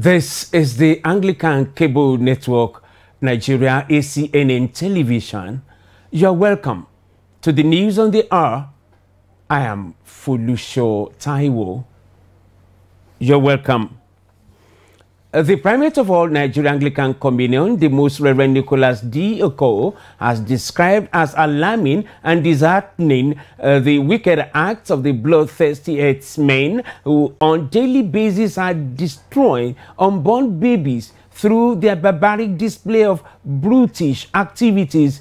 This is the Anglican Cable Network, Nigeria, ACNN Television. You're welcome to the news on the hour. I am Folusho Taiwo. You're welcome. The Primate of all Nigeria Anglican Communion, the Most Reverend Nicholas D. Oko, has described as alarming and disheartening the wicked acts of the bloodthirsty herdsmen who on daily basis are destroying unborn babies through their barbaric display of brutish activities.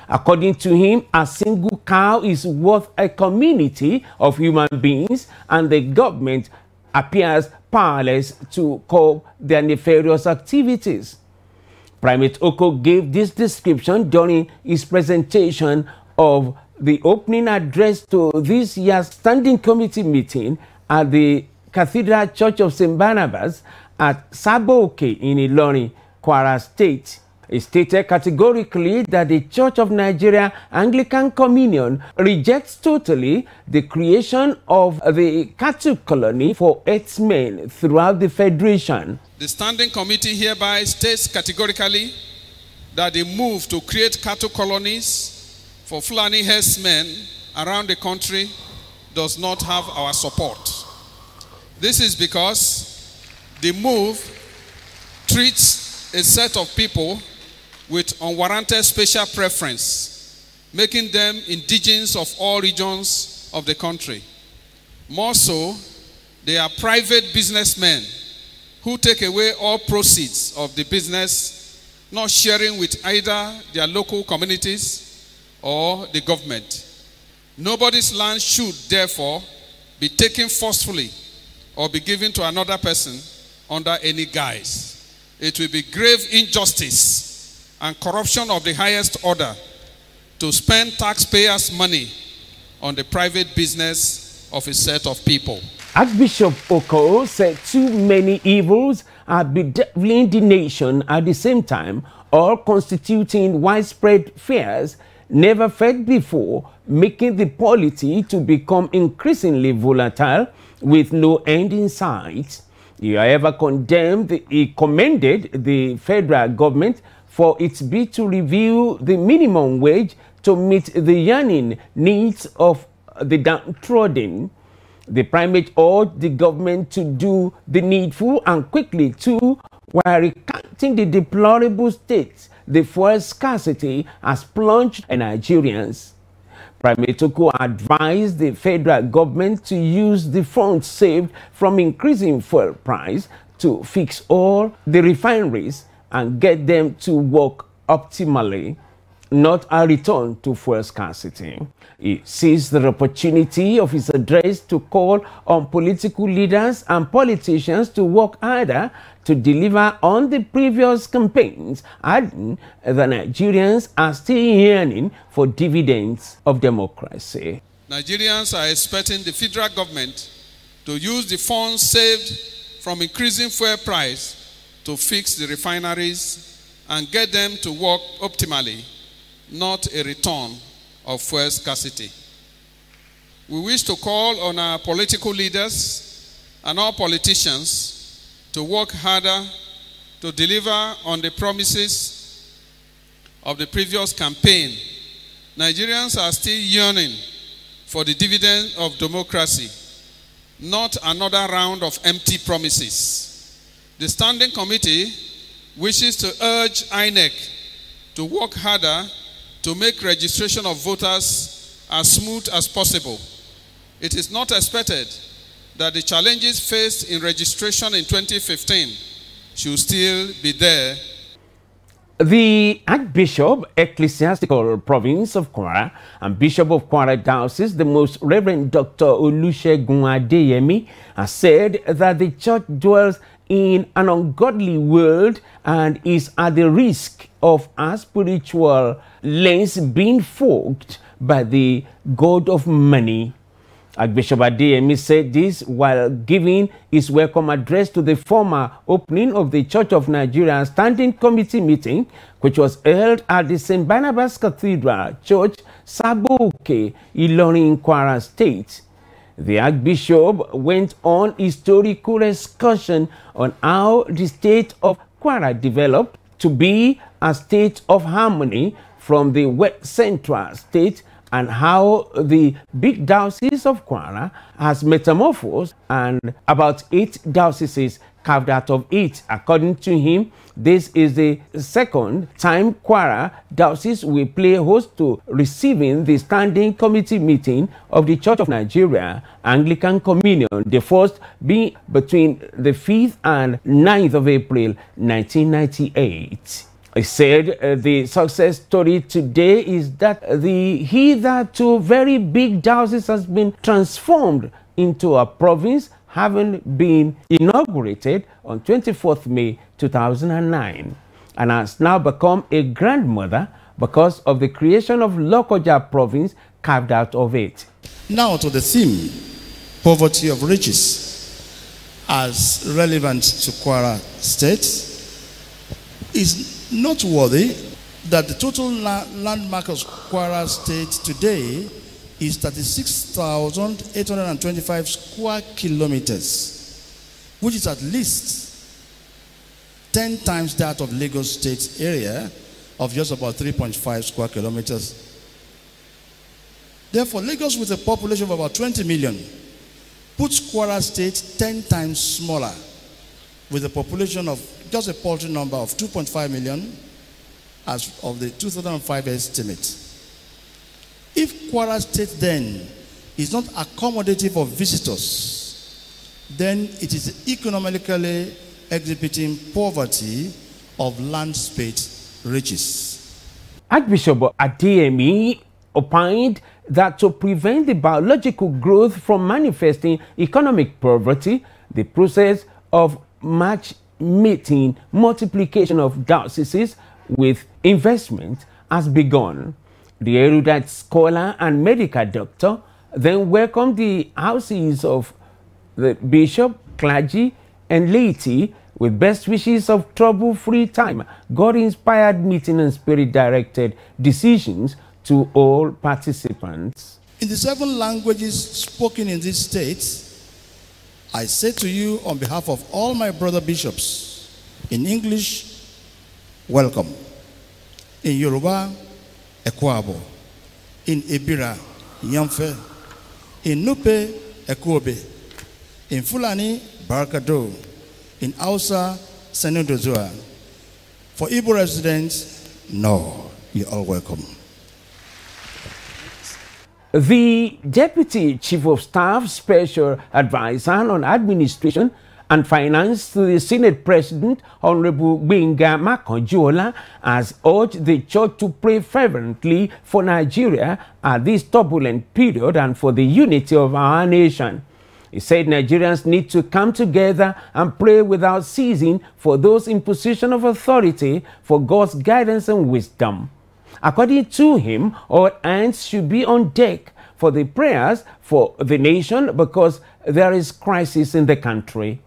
According to him, a single cow is worth a community of human beings, and the government appears powerless to curb their nefarious activities. Primate Oko gave this description during his presentation of the opening address to this year's Standing Committee meeting at the Cathedral Church of St. Barnabas at Saboke in Ilorin, Kwara State. He stated categorically that the Church of Nigeria Anglican Communion rejects totally the creation of the cattle colony for herdsmen throughout the Federation. The Standing Committee hereby states categorically that the move to create cattle colonies for Fulani herdsmen around the country does not have our support. This is because the move treats a set of people with unwarranted special preference, making them indigents of all regions of the country. More so, they are private businessmen who take away all proceeds of the business, not sharing with either their local communities or the government. Nobody's land should, therefore, be taken forcefully or be given to another person under any guise. It will be grave injustice and corruption of the highest order to spend taxpayers' money on the private business of a set of people. Archbishop Oko said too many evils are bedeviling the nation at the same time, all constituting widespread fears never felt before, making the polity to become increasingly volatile with no end in sight. He, however, commended the federal government for its bid to review the minimum wage to meet the yearning needs of the downtrodden. The primate urged the government to do the needful and quickly too, while recounting the deplorable state the fuel scarcity has plunged Nigerians. Primate Oko advised the federal government to use the funds saved from increasing fuel price to fix all the refineries and get them to work optimally, not a return to fuel scarcity. He seized the opportunity of his address to call on political leaders and politicians to work harder to deliver on the previous campaigns, adding that Nigerians are still yearning for dividends of democracy. Nigerians are expecting the federal government to use the funds saved from increasing fuel price to fix the refineries and get them to work optimally, not a return of fuel scarcity. We wish to call on our political leaders and all politicians to work harder to deliver on the promises of the previous campaign. Nigerians are still yearning for the dividend of democracy, not another round of empty promises. The Standing Committee wishes to urge INEC to work harder to make registration of voters as smooth as possible. It is not expected that the challenges faced in registration in 2015 should still be there. The Archbishop, Ecclesiastical Province of Kwara, and Bishop of Kwara Diocese, the Most Reverend Dr. Olusegun Adeyemi, has said that the church dwells in an ungodly world and is at the risk of our spiritual lens being fogged by the god of money. Archbishop Adeyemi said this while giving his welcome address to the former opening of the Church of Nigeria Standing Committee meeting, which was held at the St. Barnabas Cathedral Church, Saboke, Ilorin, Kwara State. The Archbishop went on a historical excursion on how the state of Kwara developed to be a state of harmony from the West Central state, and how the big diocese of Kwara has metamorphosed and about 8 dioceses carved out of it. According to him, this is the second time Kwara diocese will play host to receiving the standing committee meeting of the Church of Nigeria Anglican Communion, the first being between the 5th and 9th of April 1998. He said the success story today is that the hitherto very big diocese has been transformed into a province, having been inaugurated on 24th May 2009, and has now become a grandmother because of the creation of Lokoja province carved out of it. Now to the theme, poverty of riches, as relevant to Kwara State, is noteworthy that the total landmark of Kwara State today is 36,825 square kilometers, which is at least 10 times that of Lagos State area of just about 3.5 square kilometers. Therefore, Lagos, with a population of about 20 million, puts Kwara State 10 times smaller, with a population of just a paltry number of 2.5 million as of the 2005 estimate. If Kwara State then is not accommodative of visitors, then it is economically exhibiting poverty of land space riches. Archbishop Adeyemi opined that to prevent the biological growth from manifesting economic poverty, the process of matchmaking multiplication of dioceses with investment has begun. The erudite scholar and medical doctor then welcomed the houses of the bishop, clergy, and laity with best wishes of trouble-free time, God-inspired meeting and spirit-directed decisions to all participants. In the 7 languages spoken in this state, I say to you on behalf of all my brother bishops, in English, welcome. In Yoruba, Ekwabo. In Ebira, Yamfe. In Nupe, Ekobe. In Fulani, Barakado. In Hausa, Senodozua. For Igbo residents, no, you're all welcome. The Deputy Chief of Staff Special Advisor on Administration and Finance to the Senate President, Honorable Gbenga Makanjuola, has urged the Church to pray fervently for Nigeria at this turbulent period and for the unity of our nation. He said Nigerians need to come together and pray without ceasing for those in position of authority for God's guidance and wisdom. According to him, all hands should be on deck for the prayers for the nation because there is crisis in the country.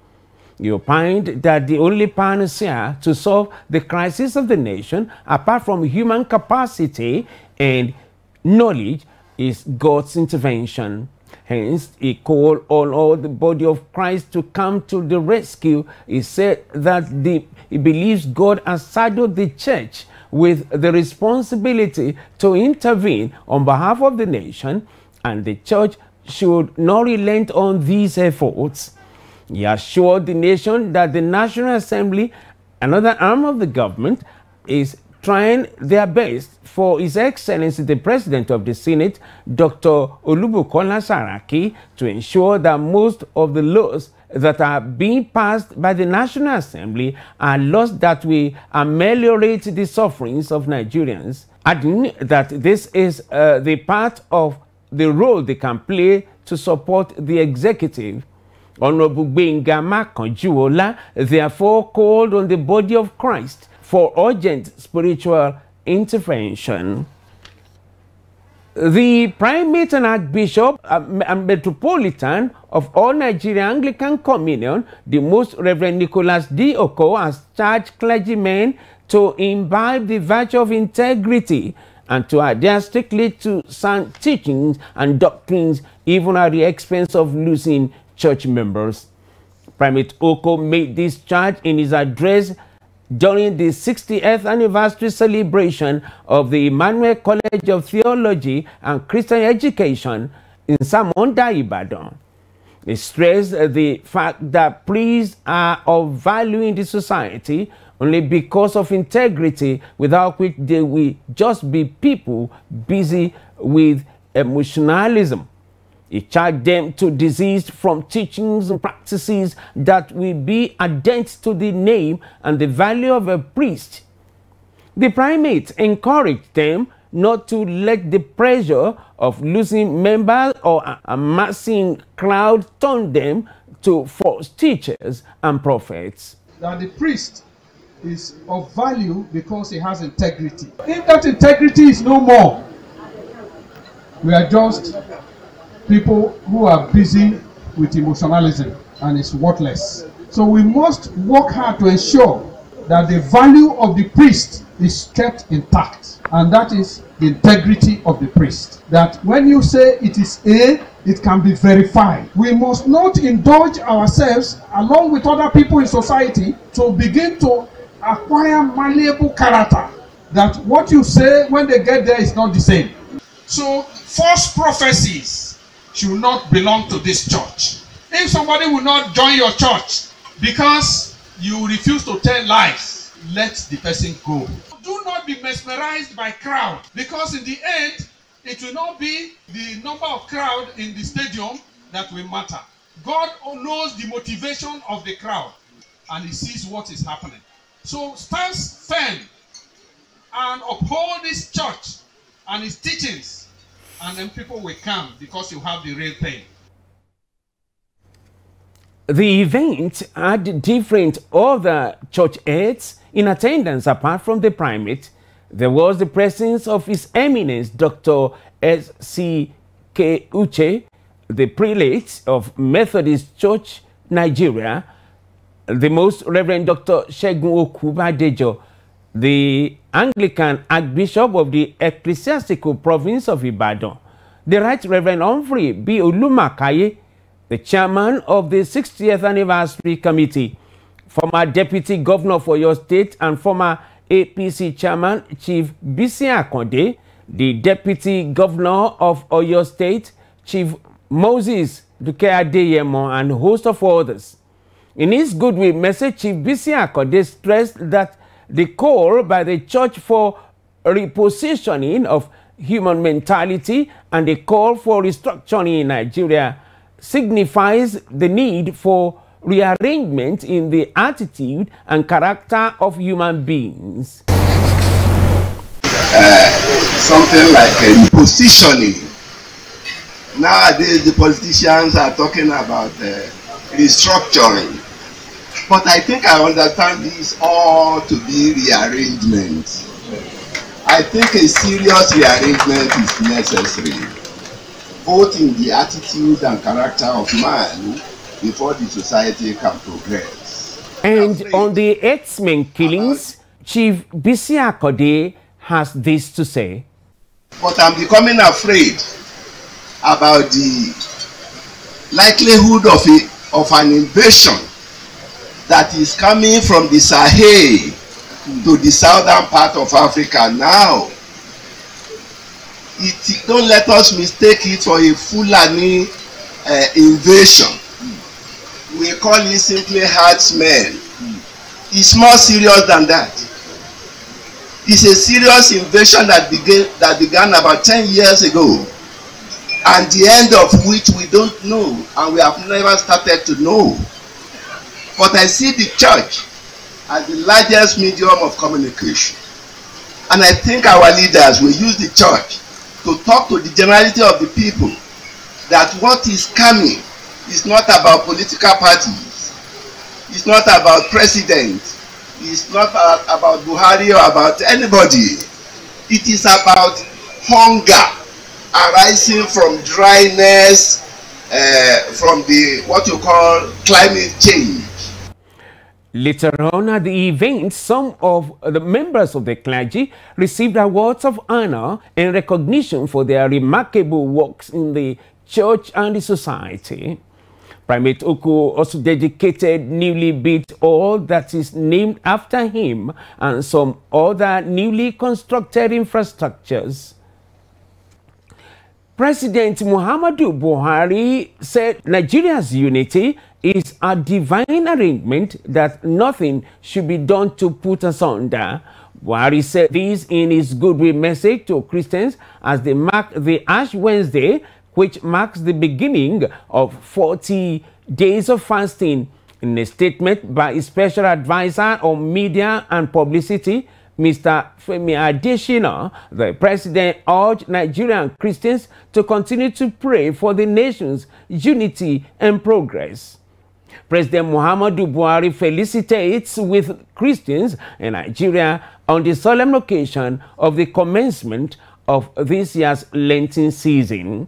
He opined that the only panacea to solve the crisis of the nation, apart from human capacity and knowledge, is God's intervention. Hence, he called on all the body of Christ to come to the rescue. He said that he believes God has saddled the church with the responsibility to intervene on behalf of the nation, and the church should not relent on these efforts. He assured the nation that the National Assembly, another arm of the government, is trying their best for His Excellency the President of the Senate, Dr. Olubukola Saraki, to ensure that most of the laws that are being passed by the National Assembly are laws that will ameliorate the sufferings of Nigerians, adding that this is the part of the role they can play to support the executive. Honorable Gbenga Makanjuola therefore called on the body of Christ for urgent spiritual intervention. The Primate and Archbishop and Metropolitan of all Nigeria Anglican Communion, the Most Reverend Nicholas D. Oko, has charged clergymen to imbibe the virtue of integrity and to adhere strictly to sound teachings and doctrines, even at the expense of losing church members. Primate Oko made this charge in his address during the 60th anniversary celebration of the Emmanuel College of Theology and Christian Education in Samonda, Ibadan. He stressed the fact that priests are of value in the society only because of integrity, without which they will just be people busy with emotionalism. He charged them to desist from teachings and practices that will be added to the name and the value of a priest. The primate encouraged them not to let the pressure of losing members or amassing crowd turn them to false teachers and prophets. That the priest is of value because he has integrity. If that integrity is no more, we are just people who are busy with emotionalism and it's worthless. So we must work hard to ensure that the value of the priest is kept intact, and that is the integrity of the priest. That when you say it is A, it can be verified. We must not indulge ourselves along with other people in society to begin to acquire malleable character, that what you say when they get there is not the same. So false prophecies should not belong to this church. If somebody will not join your church because you refuse to tell lies, let the person go. Do not be mesmerized by crowd, because in the end, it will not be the number of crowd in the stadium that will matter. God knows the motivation of the crowd, and he sees what is happening. So stand firm and uphold this church and its teachings, and then people will come because you have the real thing. The event had different other church heads in attendance. Apart from the primate, there was the presence of His Eminence Dr. S.C.K. Uche, the prelate of Methodist Church Nigeria, the Most Reverend Dr. Segun Okubadejo, the Anglican Archbishop of the Ecclesiastical Province of Ibadan, the Right Reverend Humphrey B. Olumakaye, the chairman of the 60th Anniversary Committee, former Deputy Governor for your state and former APC Chairman Chief Bisi Akonde, the Deputy Governor of Oyo State, Chief Moses Duke Adeyemo, and a host of others. In his goodwill message, Chief Bisi Akonde stressed that the call by the church for repositioning of human mentality and the call for restructuring in Nigeria signifies the need for rearrangement in the attitude and character of human beings. Something like repositioning. Nowadays, the politicians are talking about restructuring. But I think I understand this all to be rearrangement. I think a serious rearrangement is necessary, both in the attitude and character of man, before the society can progress. And on the X-Men killings, Chief Bisi Akonde has this to say. But I'm becoming afraid about the likelihood of an invasion that is coming from the Sahel to the southern part of Africa now. Don't let us mistake it for a Fulani invasion. We call it simply herdsmen. It's more serious than that. It's a serious invasion that began about 10 years ago, and the end of which we don't know, and we have never started to know. But I see the church as the largest medium of communication, and I think our leaders will use the church to talk to the generality of the people that what is coming is not about political parties, it's not about president, it's not about Buhari or about anybody. It is about hunger arising from dryness, from the what you call climate change. Later on at the event, some of the members of the clergy received awards of honor and recognition for their remarkable works in the church and the society. Primate Oko also dedicated newly built hall that is named after him and some other newly constructed infrastructures. President Muhammadu Buhari said Nigeria's unity is a divine arrangement that nothing should be done to put asunder. Buhari said this in his goodwill message to Christians as they mark the Ash Wednesday, which marks the beginning of 40 days of fasting. In a statement by his special advisor on media and publicity, Mr. Femi Adesina, the president urged Nigerian Christians to continue to pray for the nation's unity and progress. President Muhammadu Buhari felicitates with Christians in Nigeria on the solemn occasion of the commencement of this year's Lenten season.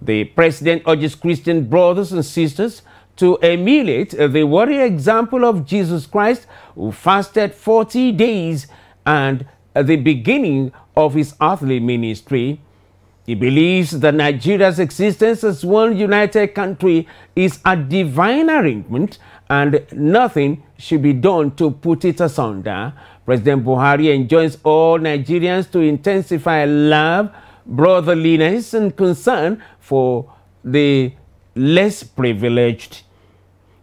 The president urges Christian brothers and sisters to emulate the warrior example of Jesus Christ, who fasted 40 days and the beginning of his earthly ministry. He believes that Nigeria's existence as one united country is a divine arrangement and nothing should be done to put it asunder. President Buhari enjoins all Nigerians to intensify love, brotherliness, and concern for the less privileged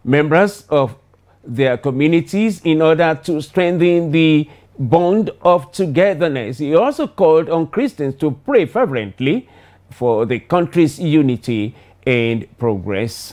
members of their communities in order to strengthen the bond of togetherness. He also called on Christians to pray fervently for the country's unity and progress.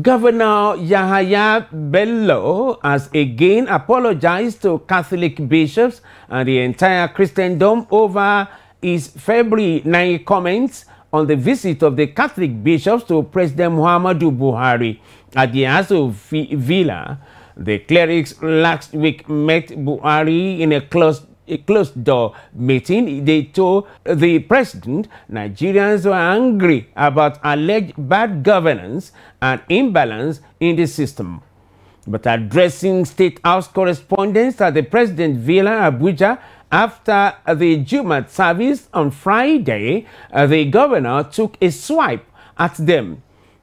Governor Yahaya Bello has again apologized to Catholic bishops and the entire Christendom over his February 9 comments on the visit of the Catholic bishops to President Muhammadu Buhari at the Aso Villa. The clerics last week met Buhari in a closed-door meeting. They told the president Nigerians were angry about alleged bad governance and imbalance in the system. But addressing State House correspondents at the President Villa, Abuja, after the Jumat service on Friday, the governor took a swipe at them.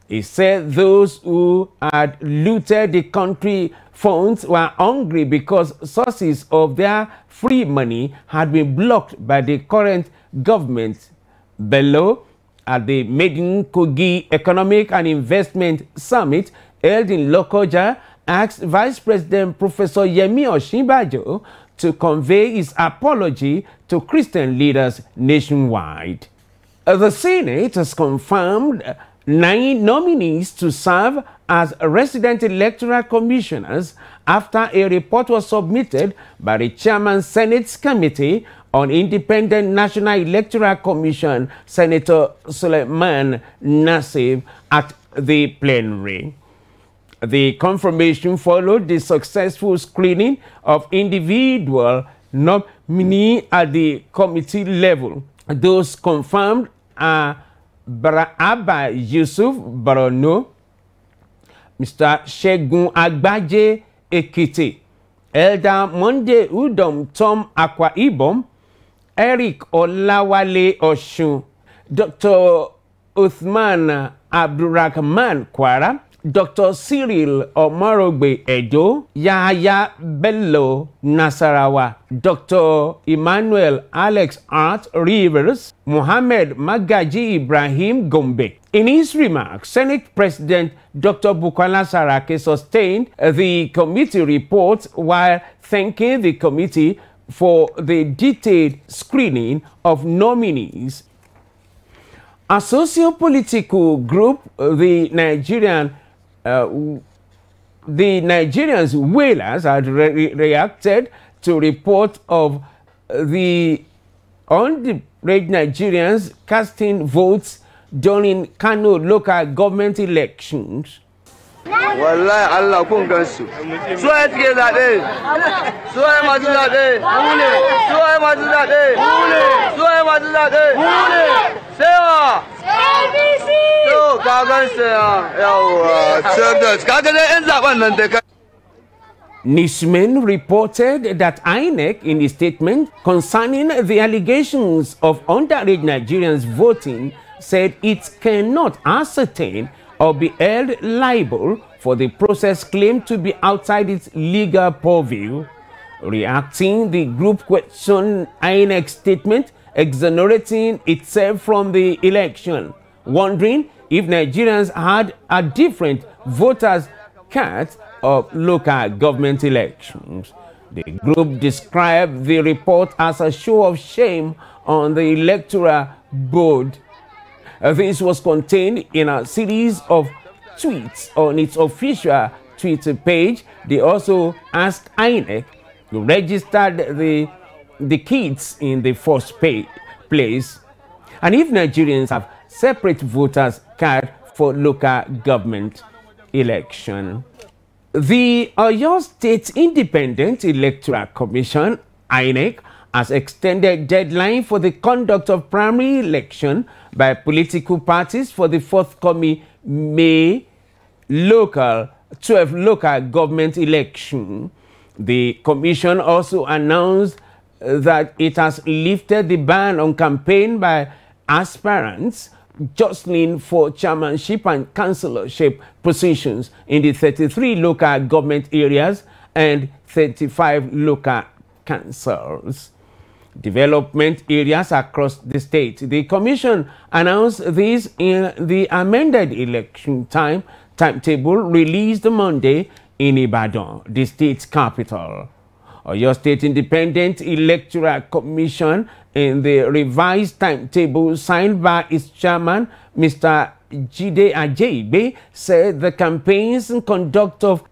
He said those who had looted the country funds were hungry because sources of their free money had been blocked by the current government. Bello, at the Maiden Kogi Economic and Investment Summit held in Lokoja, asked Vice President Professor Yemi Osinbajo to convey his apology to Christian leaders nationwide. The Senate has confirmed 9 nominees to serve as resident electoral commissioners after a report was submitted by the Chairman Senate's Committee on Independent National Electoral Commission, Senator Suleiman Nassif, at the plenary. The confirmation followed the successful screening of individual nominees at the committee level. Those confirmed are Abba Yusuf Barono, Mr. Shegun Agbaje Ekiti, Elder Monday Udom Tom Akwa Ibom, Eric Olawale Oshun, Dr. Uthman Abdurrahman Kwara, Dr. Cyril Omorogbe Edo, Yahaya Bello Nasarawa, Dr. Emmanuel Alex Art Rivers, Mohammed Magaji Ibrahim Gombe. In his remarks, Senate President Dr. Bukola Saraki sustained the committee report while thanking the committee for the detailed screening of nominees. A socio-political group, the Nigerians Whalers, had reacted to report of the underage Nigerians casting votes during Kano local government elections. Wallahi Allah kun gansu. So ya take zaɓe. So ya masu zaɓe. So ya masu zaɓe. So ya masu zaɓe. Sai wa. ABC. To ka gansu yawa. Ka ga dai 'yan zaɓen nan da Newsmen reported that INEC, in a statement concerning the allegations of underage Nigerians voting, said it cannot ascertain or be held liable for the process claimed to be outside its legal purview. Reacting, the group questioned INEC's statement exonerating itself from the election, wondering if Nigerians had a different voters' cards of local government elections. The group described the report as a show of shame on the electoral board. This was contained in a series of tweets on its official Twitter page. They also asked INEC to register the kids in the first place, and if Nigerians have separate voters card for local government election. The Oyo State Independent Electoral Commission, INEC, has extended deadline for the conduct of primary election by political parties for the forthcoming May 12 local government election. The commission also announced that it has lifted the ban on campaign by aspirants jostling for chairmanship and councillorship positions in the 33 local government areas and 35 local councils. Development areas across the state. The commission announced this in the amended election timetable released Monday in Ibadan, the state capital. Oyo State Independent Electoral Commission, in the revised timetable signed by its chairman, Mr. Jide Ajaybe, said the campaigns and conduct of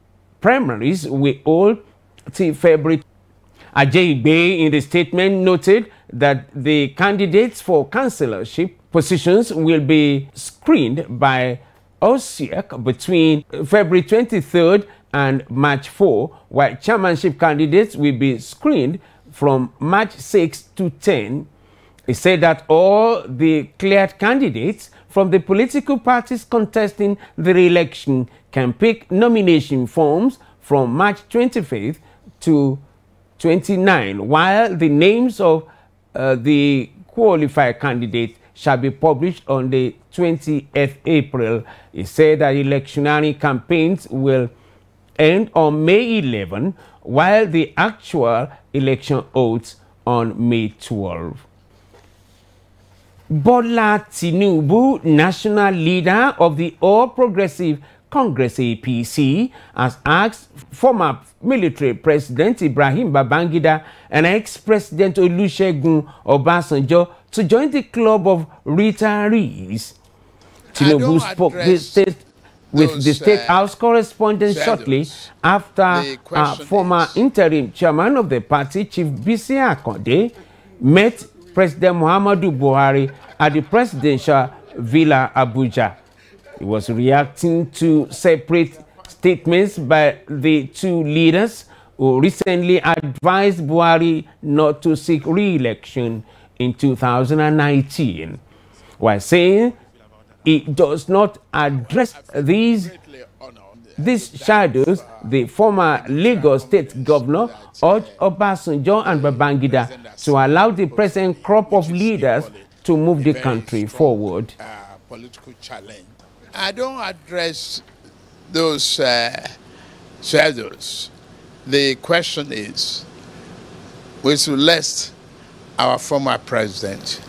primaries will hold till February. Ajaybe, in the statement, noted that the candidates for councillorship positions will be screened by OSEC between February 23rd and March 4, while chairmanship candidates will be screened from March 6 to 10. He said that all the cleared candidates from the political parties contesting the re-election can pick nomination forms from March 25th to 29, while the names of the qualified candidates shall be published on the 20th April. He said that electioneering campaigns will end on May 11, while the actual election holds on May 12. Bola Tinubu, national leader of the All Progressive Congress APC, has asked former military president Ibrahim Babangida and ex-president Olusegun Obasanjo to join the club of retirees. Tinubu spoke with the State House correspondent shortly after former interim chairman of the party, Chief Bisi Akande, met President Muhammadu Buhari at the presidential villa Abuja. He was reacting to separate statements by the two leaders who recently advised Buhari not to seek re-election in 2019, while saying it does not address these shadows. The former Lagos State Governor urged Obasanjo and Babangida to allow the present crop of leaders to move the country forward. Political challenge. I don't address those shadows. The question is, we should let our former president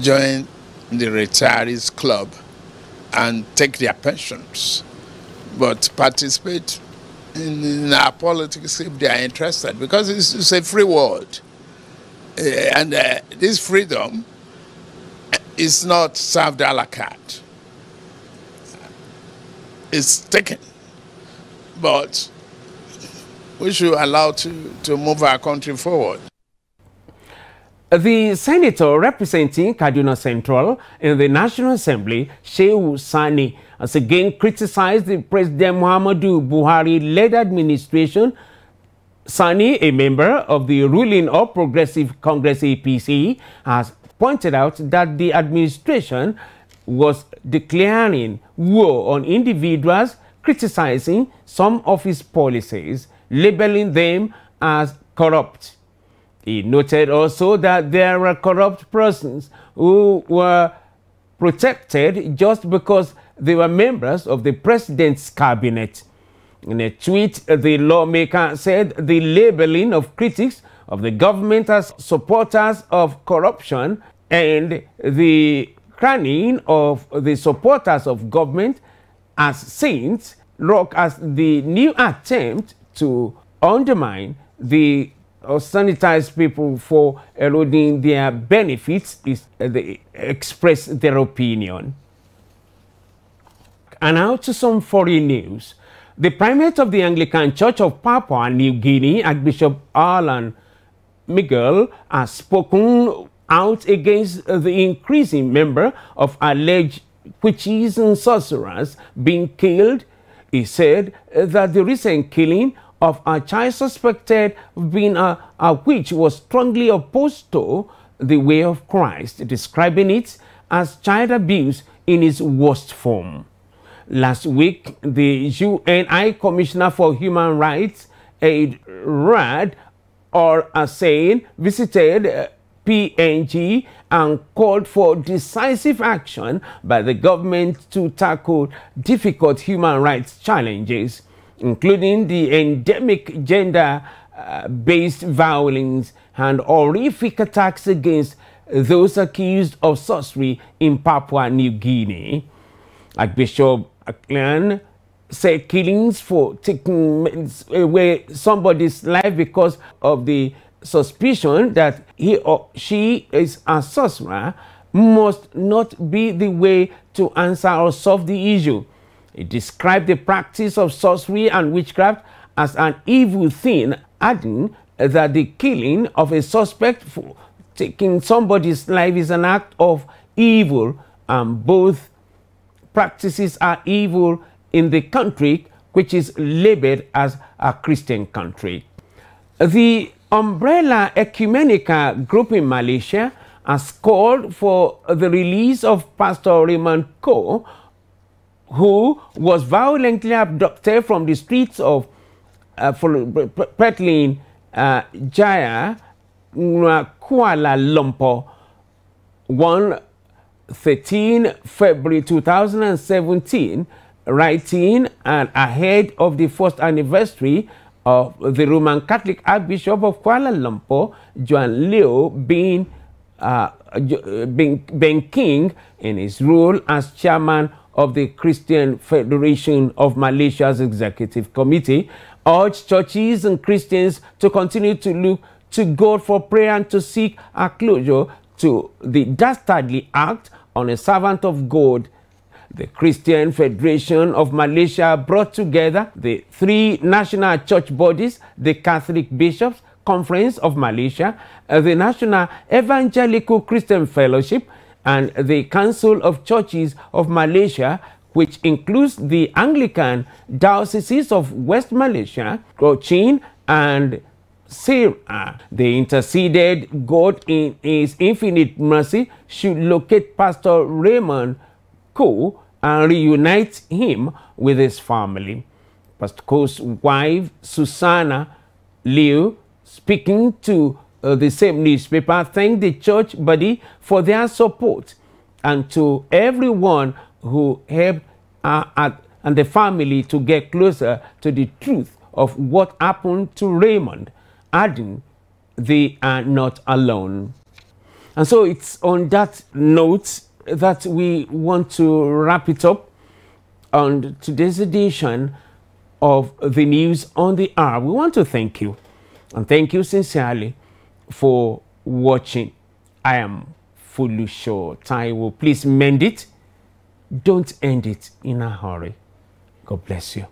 join the retirees club and take their pensions, but participate in our politics if they are interested, because it's a free world. And this freedom is not served a la carte. It's taken. But we should allow to move our country forward. The senator representing Kaduna Central in the National Assembly, Shehu Sani, has again criticized the President Muhammadu Buhari-led administration. Sani, a member of the ruling All Progressive Congress APC, has pointed out that the administration was declaring war on individuals, criticizing some of his policies, labeling them as corrupt. He noted also that there were corrupt persons who were protected just because they were members of the president's cabinet. In a tweet, the lawmaker said the labeling of critics of the government as supporters of corruption and the crowning of the supporters of government as saints look as the new attempt to undermine the sanitized people for eroding their benefits, is they express their opinion. And now to some foreign news. The primate of the Anglican Church of Papua New Guinea, Archbishop Alan Miguel, has spoken out against the increasing number of alleged witches and sorcerers being killed. He said that the recent killing of a child suspected of being a witch was strongly opposed to the way of Christ, describing it as child abuse in its worst form. Last week, the UN High Commissioner for Human Rights, Aid Rad, or ACNN, visited PNG and called for decisive action by the government to tackle difficult human rights challenges, including the endemic gender-based violence and horrific attacks against those accused of sorcery in Papua New Guinea. Archbishop Acnn said killings for taking away somebody's life because of the suspicion that he or she is a sorcerer must not be the way to answer or solve the issue. He described the practice of sorcery and witchcraft as an evil thing, adding that the killing of a suspect for taking somebody's life is an act of evil, and both practices are evil in the country which is labeled as a Christian country. The Umbrella Ecumenical Group in Malaysia has called for the release of Pastor Raymond Ko, who was violently abducted from the streets of Petlin Jaya, Kuala Lumpur, 13 February 2017, writing and ahead of the first anniversary of the Roman Catholic Archbishop of Kuala Lumpur, Juan Leo, being king in his role as chairman of the Christian Federation of Malaysia's Executive Committee, urged churches and Christians to continue to look to God for prayer and to seek a closure to the dastardly act on a servant of God. The Christian Federation of Malaysia brought together the three national church bodies, the Catholic Bishops' Conference of Malaysia, the National Evangelical Christian Fellowship, and the Council of Churches of Malaysia, which includes the Anglican Dioceses of West Malaysia, Cochin, and Sarah. They interceded God in His infinite mercy should locate Pastor Raymond Ko and reunite him with his family. Pastor Ko's wife, Susanna Liu, speaking to the same newspaper, thanked the church body for their support and to everyone who helped and the family to get closer to the truth of what happened to Raymond, adding they are not alone. And so it's on that note that we want to wrap it up on today's edition of the News on the Hour. We want to thank you, and thank you sincerely for watching. I am Folusho Taiwo. Please mend it. Don't end it in a hurry. God bless you.